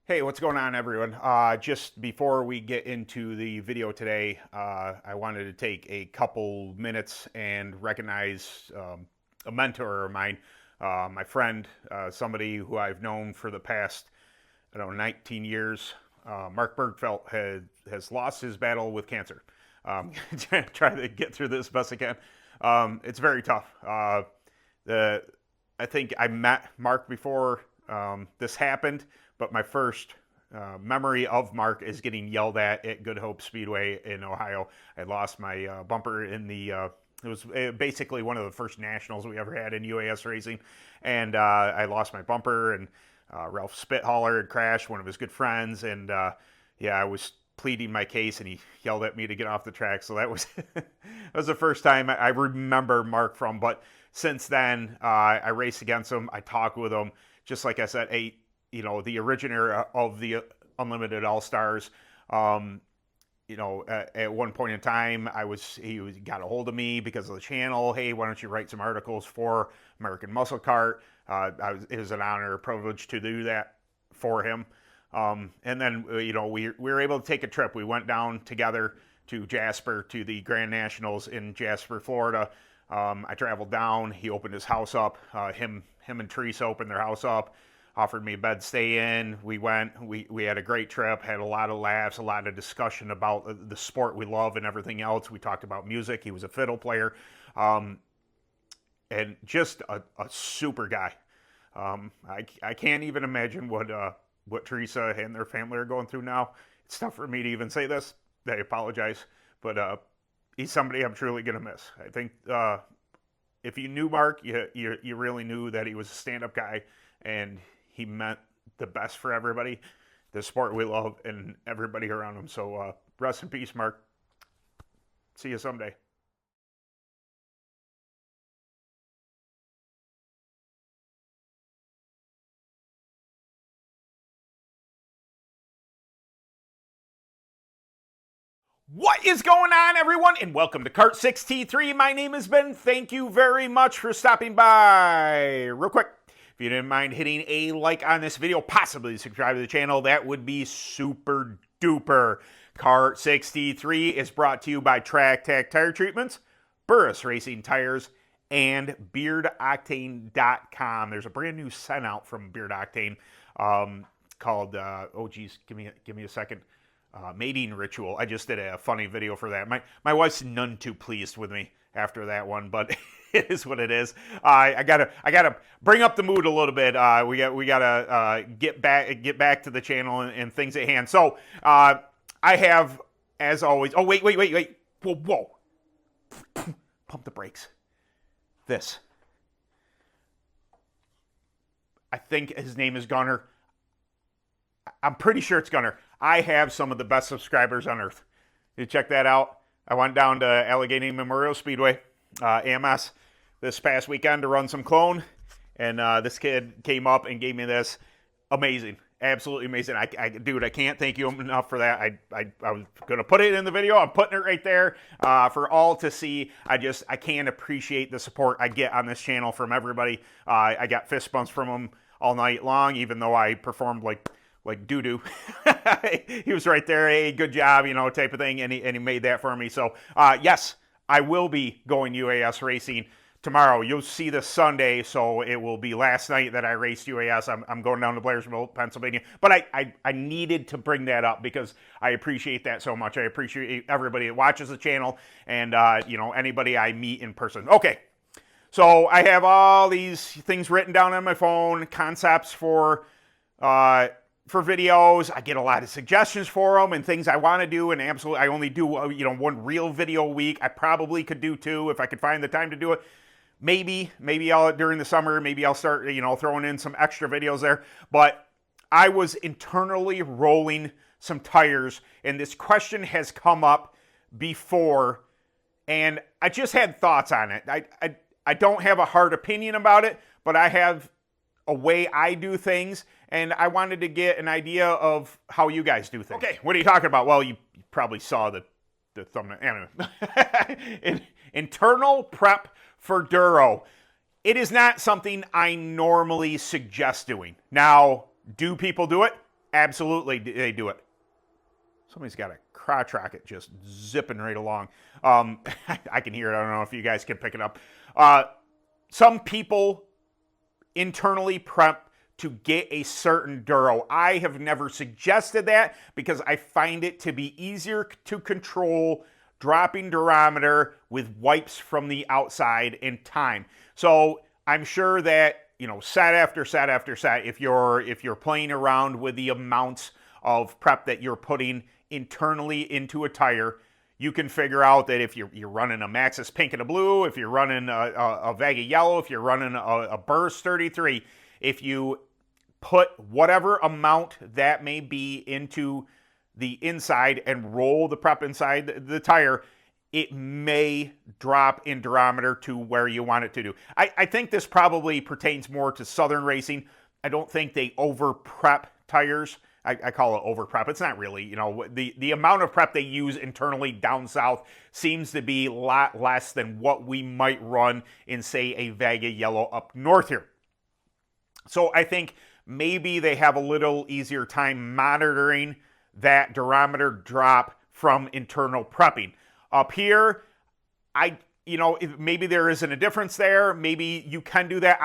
Hey, what's going on, everyone? Just before we get into the video today, I wanted to take a couple minutes and recognize a mentor of mine, my friend, somebody who I've known for the past, 19 years. Mark Bergfeld has lost his battle with cancer. Try to get through this best I can. It's very tough. I think I met Mark before this happened, but my first memory of Mark is getting yelled at Good Hope Speedway in Ohio. I lost my bumper in the, it was basically one of the first nationals we ever had in UAS racing, and I lost my bumper, and Ralph Spithaller had crashed, one of his good friends, and yeah, I was pleading my case, and he yelled at me to get off the track, so that was, that was the first time I remember Mark from, but since then, I raced against him, I talked with him, just like I said, the originator of the Unlimited All-Stars. At one point in time, he got a hold of me because of the channel. Hey, why don't you write some articles for American Muscle Kart? It was an honor, a privilege to do that for him. And then, we were able to take a trip. We went down together to Jasper, to the Grand Nationals in Jasper, Florida. I traveled down. He opened his house up. Him and Teresa opened their house up. Offered me a bed stay in. We went, we had a great trip, had a lot of laughs, a lot of discussion about the sport we love and everything else. We talked about music. He was a fiddle player. And just a super guy. I can't even imagine what Teresa and their family are going through now. It's tough for me to even say this. I apologize. But he's somebody I'm truly going to miss. I think if you knew Mark, you really knew that he was a stand-up guy, and he meant the best for everybody, the sport we love, and everybody around him. So rest in peace, Mark. See you someday. What is going on, everyone, and welcome to Kart 6T3. My name is Ben. Thank you very much for stopping by. Real quick, if you didn't mind hitting a like on this video, possibly subscribe to the channel, that would be super duper. Kart 6T3 is brought to you by Track Tech Tire Treatments, Burris Racinv Tires, and BeardOctane.com. There's a brand new scent out from Beard Octane called, give me a second. Mating Ritual. I just did a funny video for that. My wife's none too pleased with me after that one, but it is what it is. I gotta bring up the mood a little bit. We gotta get back to the channel and things at hand. So I have, as always. Oh wait. Whoa. Pump the brakes. This. I think his name is Gunner. I'm pretty sure it's Gunner. I have some of the best subscribers on earth. You check that out. I went down to Allegheny Memorial Speedway, AMS, this past weekend to run some clone, and this kid came up and gave me this. Amazing. Absolutely amazing. Dude, I can't thank you enough for that. I was going to put it in the video. I'm putting it right there for all to see. I can't appreciate the support I get on this channel from everybody. I got fist bumps from them all night long, even though I performed like doo-doo. He was right there, hey, good job, type of thing, and he made that for me. So, yes, I will be going UAS racing tomorrow. You'll see this Sunday, so it will be last night that I raced UAS. I'm going down to Blairsville, Pennsylvania. But I needed to bring that up because I appreciate that so much. I appreciate everybody that watches the channel and, anybody I meet in person. Okay, so I have all these things written down on my phone, concepts for videos. I get a lot of suggestions for them and things I want to do, and absolutely I only do one real video a week. I probably could do two if I could find the time to do it. Maybe I'll during the summer, maybe I'll start throwing in some extra videos there. But I was internally rolling some tires, and this question has come up before, and I just had thoughts on it. I don't have a hard opinion about it, but I have a way I do things, and I wanted to get an idea of how you guys do things. Okay, what are you talking about? Well, you probably saw the thumbnail. Anyway. Internal prep for Duro. It is not something I normally suggest doing. Now, do people do it? Absolutely, they do it. Somebody's got a crotch rocket just zipping right along. I can hear it. I don't know if you guys can pick it up. Some people internally prep to get a certain Duro. I have never suggested that because I find it to be easier to control dropping durometer with wipes from the outside in time. So I'm sure that, you know, set after set after set, if you're playing around with the amounts of prep that you're putting internally into a tire, you can figure out that if you're running a Maxxis pink and a blue, if you're running a Vega yellow, if you're running a Burris 33, if you put whatever amount that may be into the inside and roll the prep inside the tire, it may drop in durometer to where you want it to do. I think this probably pertains more to Southern racing. I don't think they over prep tires. I call it over prep. It's not really, you know, the amount of prep they use internally down south seems to be a lot less than what we might run in, say, a Vega yellow up north here. So I think maybe they have a little easier time monitoring that durometer drop from internal prepping. Up here, maybe there isn't a difference there. Maybe you can do that.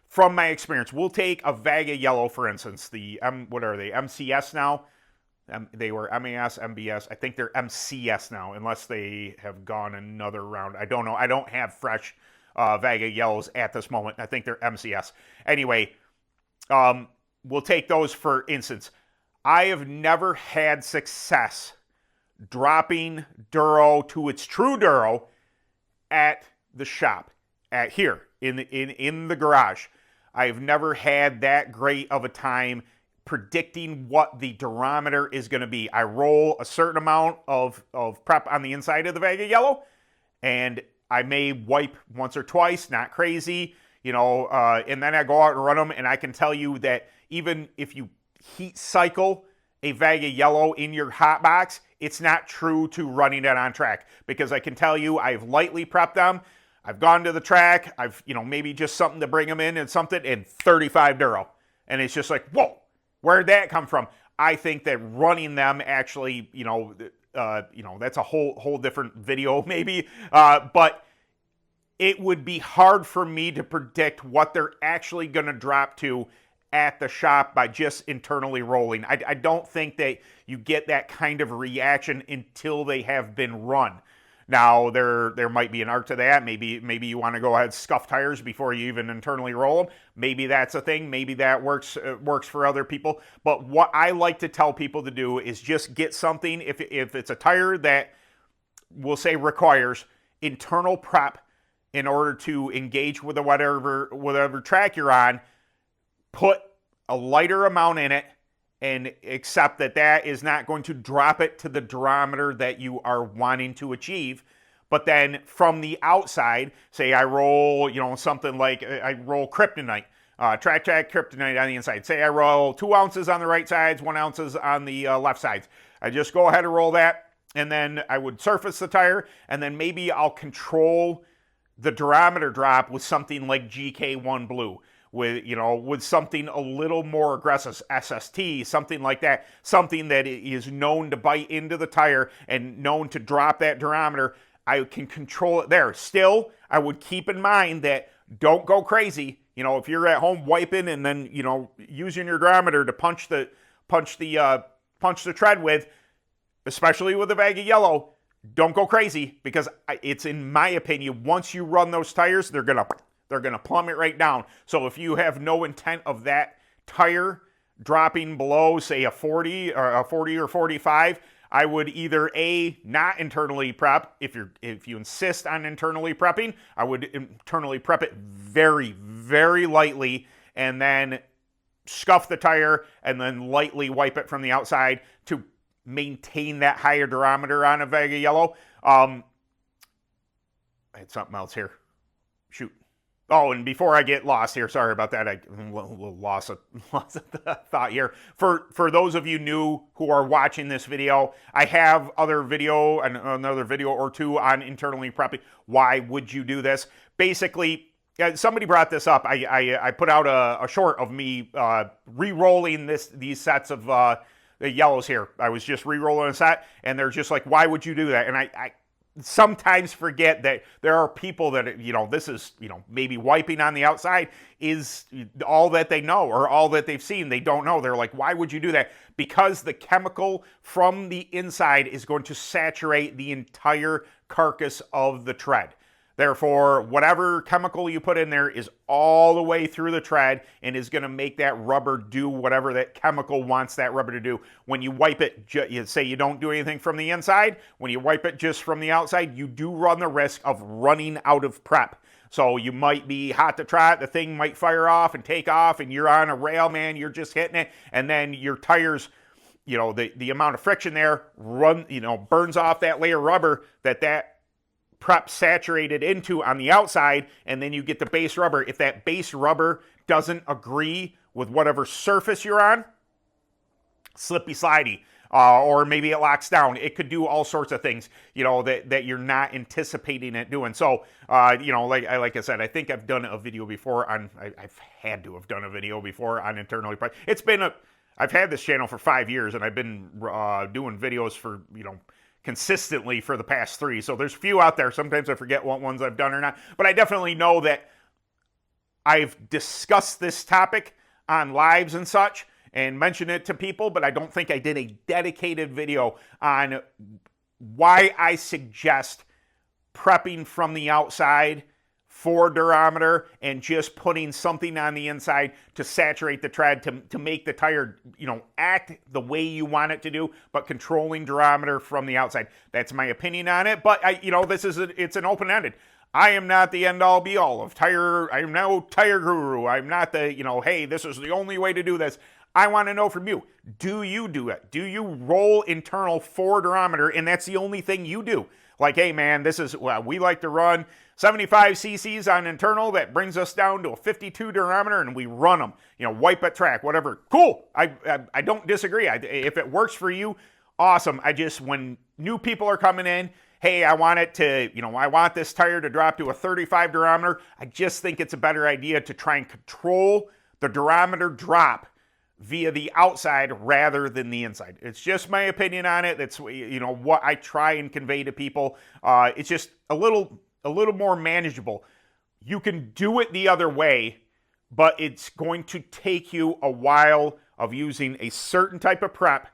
From my experience, we'll take a Vega yellow, for instance, what are they, MCS now? They were MAS, MBS. I think they're MCS now, unless they have gone another round. I don't know. I don't have fresh Vega yellows at this moment. I think they're MCS. Anyway, we'll take those for instance. I have never had success dropping Duro to its true Duro at the shop, here in the garage. I've never had that great of a time predicting what the durometer is going to be. I roll a certain amount of prep on the inside of the Vega yellow, and I may wipe once or twice, not crazy, you know, and then I go out and run them, and I can tell you that even if you heat cycle a Vega yellow in your hot box, it's not true to running it on track, because I can tell you I've lightly prepped them. I've gone to the track. I've, maybe just something to bring them in and something, and 35 Duro. And it's just like, whoa, where'd that come from? I think that running them actually, that's a whole different video maybe. But it would be hard for me to predict what they're actually going to drop to at the shop by just internally rolling. I don't think that you get that kind of reaction until they have been run. Now, there might be an art to that. Maybe you want to go ahead and scuff tires before you even internally roll them. Maybe that's a thing. Maybe that works for other people. But what I like to tell people to do is just get something. If it's a tire that we'll say requires internal prep in order to engage with whatever track you're on, put a lighter amount in it and accept that is not going to drop it to the durometer that you are wanting to achieve. But then from the outside, say I roll, something like I roll kryptonite, track kryptonite on the inside. Say I roll 2 ounces on the right sides, 1 ounces on the left sides. I just go ahead and roll that, and then I would surface the tire, and then maybe I'll control the durometer drop with something like GK1 Blue. With something a little more aggressive, SST, something like that, something that is known to bite into the tire and known to drop that durometer, I can control it there. Still, I would keep in mind that don't go crazy. If you're at home wiping and then, using your durometer to punch the tread with, especially with the Vega yellow, don't go crazy, because it's, in my opinion, once you run those tires, they're going to plummet right down. So if you have no intent of that tire dropping below, say, a 40 or 45, I would either not internally prep. If you insist on internally prepping, I would internally prep it very, very lightly, and then scuff the tire and then lightly wipe it from the outside to maintain that higher durometer on a Vega yellow. I had something else here. Shoot. Oh, and before I get lost here, sorry about that. I lost a thought here. For those of you new who are watching this video, I have another video or two on internally prepping. Why would you do this? Basically, somebody brought this up. I put out a short of me re-rolling these sets of the yellows here. I was just re-rolling a set, and they're just like, why would you do that? And I sometimes forget that there are people that, this is, maybe wiping on the outside is all that they know or all that they've seen. They don't know. They're like, why would you do that? Because the chemical from the inside is going to saturate the entire carcass of the tread. Therefore, whatever chemical you put in there is all the way through the tread and is going to make that rubber do whatever that chemical wants that rubber to do. When you wipe it, you say you don't do anything from the inside. When you wipe it just from the outside, you do run the risk of running out of prep. So you might be hot to trot, the thing might fire off and take off, and you're on a rail, man, you're just hitting it, and then your tires, the amount of friction there burns off that layer of rubber that prep saturated into on the outside, and then you get the base rubber. If that base rubber doesn't agree with whatever surface you're on, slippy slidey, or maybe it locks down. It could do all sorts of things, that you're not anticipating it doing. So, like I said, I think I've done a video before on, I've had to have done a video before on internally prep. I've had this channel for 5 years, and I've been doing videos for, consistently for the past 3. So there's a few out there. Sometimes I forget what ones I've done or not. But I definitely know that I've discussed this topic on lives and such and mentioned it to people, but I don't think I did a dedicated video on why I suggest prepping from the outside for durometer and just putting something on the inside to saturate the tread to make the tire, act the way you want it to do, but controlling durometer from the outside. That's my opinion on it, but it's an open-ended. I am not the end-all be-all of tire. I am no tire guru. I'm not the, hey, this is the only way to do this. I want to know from you, do you do it? Do you roll internal for durometer, and that's the only thing you do? Like, hey, man, we like to run 75 cc's on internal. That brings us down to a 52 durometer, and we run them. Wipe at track, whatever. Cool. I don't disagree. If it works for you, awesome. When new people are coming in, hey, I want it to, I want this tire to drop to a 35 durometer. I just think it's a better idea to try and control the durometer drop via the outside rather than the inside. It's just my opinion on it. That's what I try and convey to people. It's just a little more manageable. You can do it the other way, but it's going to take you a while of using a certain type of prep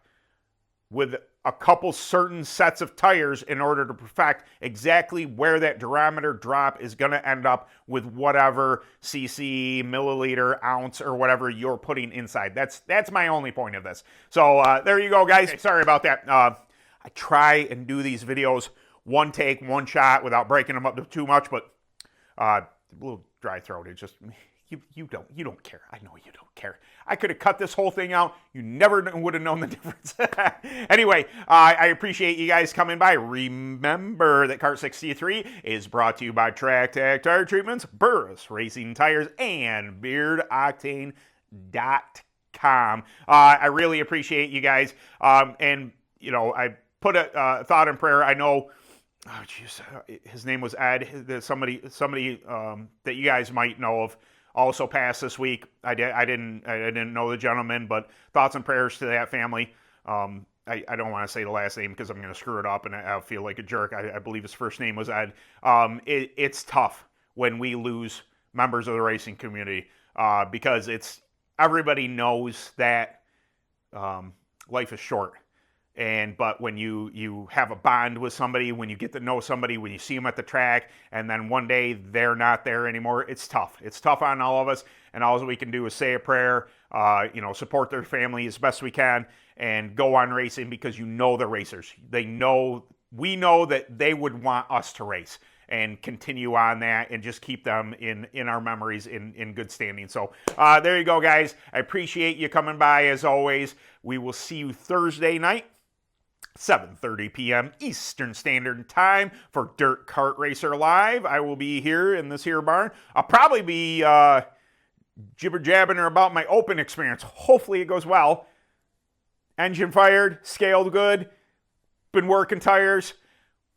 with a couple certain sets of tires in order to perfect exactly where that durometer drop is going to end up with whatever cc, milliliter, ounce, or whatever you're putting inside. That's my only point of this. So there you go, guys. Sorry about that. I try and do these videos one take, one shot without breaking them up too much, but a little dry throat. It's just, you don't care. I know you don't care. I could have cut this whole thing out. You never would have known the difference. Anyway, I appreciate you guys coming by. Remember that Kart 63 is brought to you by Track Tack Tire Treatments, Burris Racinv Tires, and BeardOctane.com. I really appreciate you guys. And, I put a thought in prayer. I know, oh, jeez, his name was Ed. Somebody that you guys might know of also passed this week. I didn't know the gentleman, but thoughts and prayers to that family. I don't want to say the last name because I'm going to screw it up and I'll feel like a jerk. I believe his first name was Ed. It's tough when we lose members of the racing community because everybody knows that life is short. But when you have a bond with somebody, when you get to know somebody, when you see them at the track, and then one day they're not there anymore, it's tough. It's tough on all of us, and all we can do is say a prayer, support their family as best we can, and go on racing because the racers. We know that they would want us to race and continue on that and just keep them in our memories in good standing. So there you go, guys. I appreciate you coming by as always. We will see you Thursday night, 7:30 p.m. Eastern Standard Time for Dirt Kart Racer Live. I will be here in this here barn. I'll probably be jibber-jabbing about my open experience. Hopefully it goes well. Engine fired, scaled good, been working tires.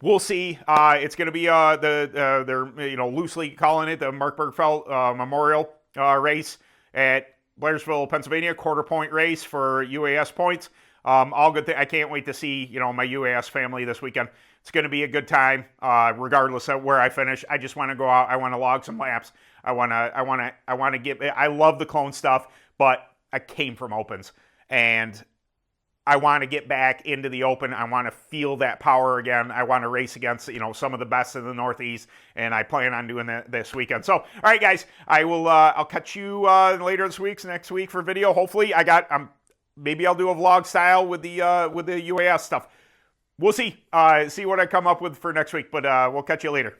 We'll see. It's going to be they're loosely calling it the Mark Bergfeld Memorial race at Blairsville, Pennsylvania, quarter point race for UAS points. All good. I can't wait to see my UAS family this weekend. It's going to be a good time, regardless of where I finish. I just want to go out. I want to log some laps. I want to get. I love the clone stuff, but I came from opens, and I want to get back into the open. I want to feel that power again. I want to race against, some of the best in the Northeast, and I plan on doing that this weekend. So, all right, guys, I'll catch you later next week for video. Hopefully, maybe I'll do a vlog style with the UAS stuff. We'll see. See what I come up with for next week, but we'll catch you later.